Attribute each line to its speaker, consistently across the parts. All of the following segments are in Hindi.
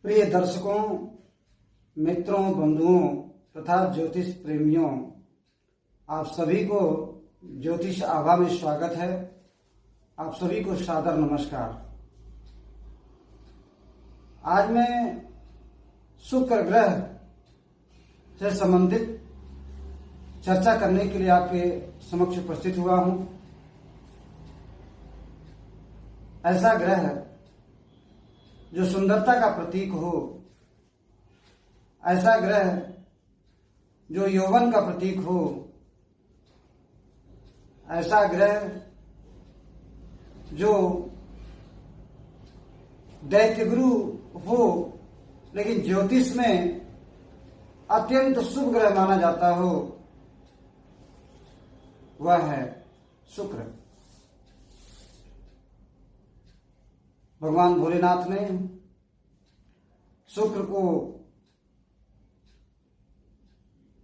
Speaker 1: प्रिय दर्शकों, मित्रों, बंधुओं तथा ज्योतिष प्रेमियों, आप सभी को ज्योतिष आभा में स्वागत है। आप सभी को सादर नमस्कार। आज मैं शुक्र ग्रह से संबंधित चर्चा करने के लिए आपके समक्ष उपस्थित हुआ हूं। ऐसा ग्रह जो सुंदरता का प्रतीक हो, ऐसा ग्रह जो यौवन का प्रतीक हो, ऐसा ग्रह जो दैत्यगुरु हो लेकिन ज्योतिष में अत्यंत शुभ ग्रह माना जाता हो, वह है शुक्र। भगवान भोलेनाथ ने शुक्र को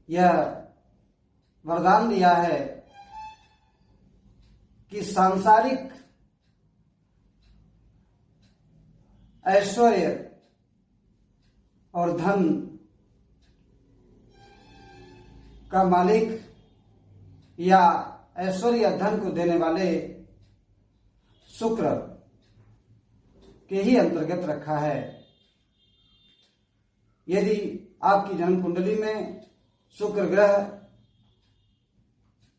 Speaker 1: यह वरदान दिया है कि सांसारिक ऐश्वर्य और धन का मालिक या ऐश्वर्य धन को देने वाले शुक्र के ही अंतर्गत रखा है। यदि आपकी जन्म कुंडली में शुक्र ग्रह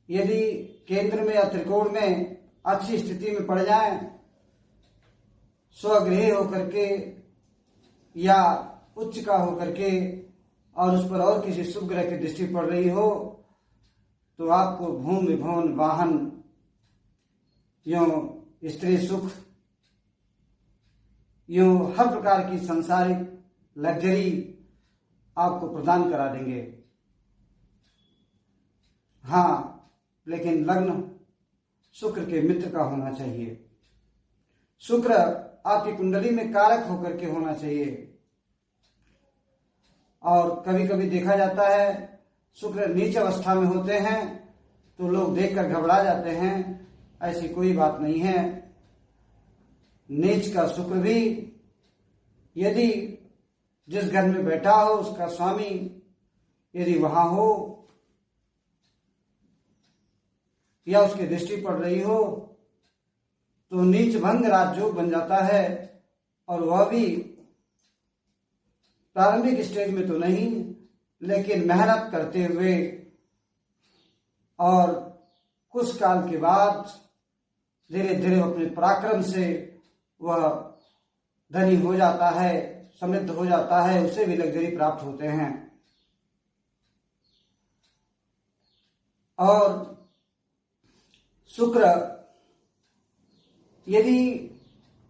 Speaker 1: यदि केंद्र में या त्रिकोण में अच्छी स्थिति में पड़ जाए, स्वगृह होकर के या उच्च का होकर के, और उस पर और किसी शुभ ग्रह की दृष्टि पड़ रही हो, तो आपको भूमि भवन वाहन यूं स्त्री सुख यूं हर प्रकार की सांसारिक लग्जरी आपको प्रदान करा देंगे। हाँ, लेकिन लग्न शुक्र के मित्र का होना चाहिए। शुक्र आपकी कुंडली में कारक होकर के होना चाहिए। और कभी कभी देखा जाता है शुक्र नीच अवस्था में होते हैं तो लोग देखकर घबरा जाते हैं। ऐसी कोई बात नहीं है। नीच का शुक्र भी यदि जिस घर में बैठा हो उसका स्वामी यदि वहां हो या उसकी दृष्टि पड़ रही हो तो नीच भंग राजयोग बन जाता है, और वह भी प्रारंभिक स्टेज में तो नहीं, लेकिन मेहनत करते हुए और कुछ काल के बाद धीरे धीरे अपने पराक्रम से वह धनी हो जाता है, समृद्ध हो जाता है, उसे भी लग्जरी प्राप्त होते हैं। और शुक्र यदि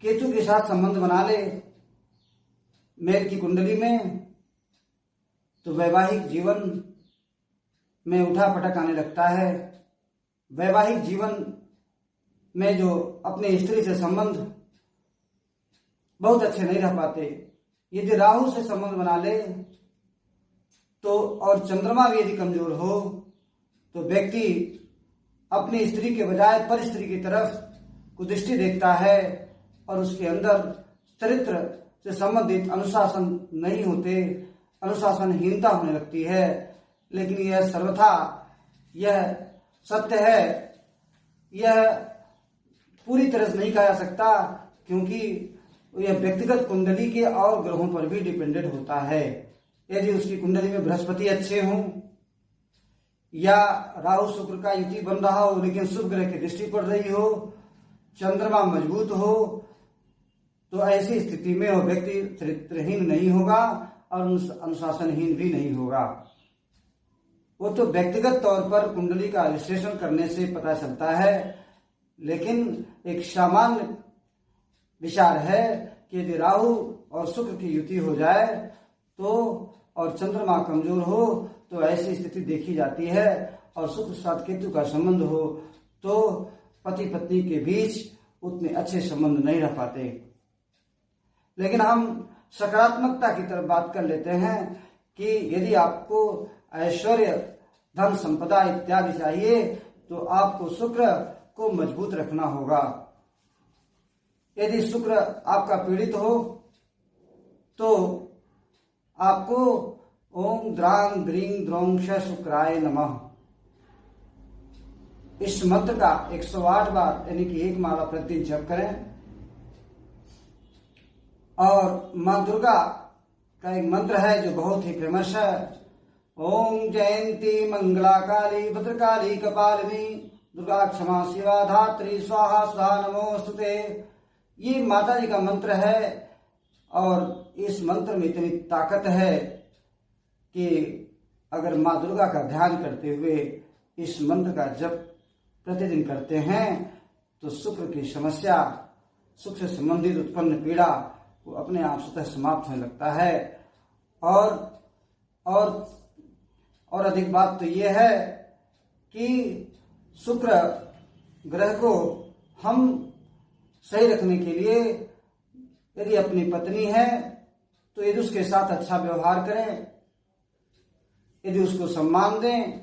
Speaker 1: केतु के साथ संबंध बना ले मेष की कुंडली में, तो वैवाहिक जीवन में उठापटक आने लगता है। वैवाहिक जीवन में जो अपने स्त्री से संबंध बहुत अच्छे नहीं रह पाते, यदि राहु से संबंध बना ले तो, और चंद्रमा भी यदि कमजोर हो, तो व्यक्ति अपनी स्त्री के बजाय पर स्त्री की तरफ कुदृष्टि देखता है और उसके अंदर चरित्र से संबंधित अनुशासन नहीं होते, अनुशासनहीनता होने लगती है। लेकिन यह सर्वथा यह सत्य है, यह पूरी तरह से नहीं कहा जा सकता, क्योंकि यह व्यक्तिगत कुंडली के और ग्रहों पर भी डिपेंडेंट होता है। यदि उसकी कुंडली में बृहस्पति अच्छे हों या राहु शुक्र का युति बन रहा हो लेकिन शुभ ग्रह की दृष्टि पड़ रही हो, चंद्रमा मजबूत हो, तो ऐसी स्थिति में वह व्यक्ति चरित्रहीन नहीं होगा और अनुशासनहीन भी नहीं होगा। वो तो व्यक्तिगत तौर पर कुंडली का विश्लेषण करने से पता चलता है, लेकिन एक सामान्य विचार है कि यदि राहु और शुक्र की युति हो जाए तो, और चंद्रमा कमजोर हो, तो ऐसी स्थिति देखी जाती है। और शुक्र साथ केतु का संबंध हो तो पति पत्नी के बीच उतने अच्छे संबंध नहीं रह पाते। लेकिन हम सकारात्मकता की तरफ बात कर लेते हैं कि यदि आपको ऐश्वर्य, धन, संपदा इत्यादि चाहिए तो आपको शुक्र को मजबूत रखना होगा। यदि शुक्र आपका पीड़ित हो तो आपको ओम द्रांग द्रीं द्रौं श शुक्राय नमः इस मंत्र का 108 बार यानी कि 1 माला प्रतिदिन जप करें। और माँ दुर्गा का एक मंत्र है जो बहुत ही फेमस है, ओम जयंती मंगला काली भद्रकाली कपालिनी दुर्गा क्षमा शिवा धात्री स्वाहा स्वाहा नमोस्तुते। ये माता जी का मंत्र है और इस मंत्र में इतनी ताकत है कि अगर माँ दुर्गा का ध्यान करते हुए इस मंत्र का जप प्रतिदिन करते हैं तो शुक्र की समस्या, शुक्र से संबंधित उत्पन्न पीड़ा वो अपने आप स्वतः समाप्त होने लगता है। और अधिक बात तो ये है कि शुक्र ग्रह को हम सही रखने के लिए यदि अपनी पत्नी है तो यदि उसके साथ अच्छा व्यवहार करें, यदि उसको सम्मान दें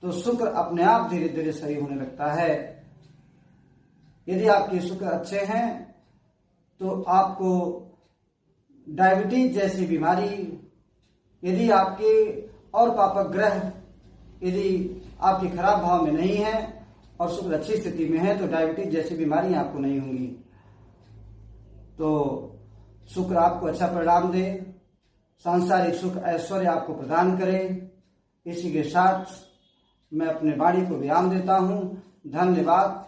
Speaker 1: तो शुक्र अपने आप धीरे धीरे सही होने लगता है। यदि आपके शुक्र अच्छे हैं तो आपको डायबिटीज जैसी बीमारी, यदि आपके और पापक ग्रह यदि आपके खराब भाव में नहीं है और शुक्र अच्छी स्थिति में है तो डायबिटीज जैसी बीमारियां आपको नहीं होंगी। तो शुक्र आपको अच्छा परिणाम दे, सांसारिक सुख ऐश्वर्य आपको प्रदान करे। इसी के साथ मैं अपने वाणी को विराम देता हूँ। धन्यवाद।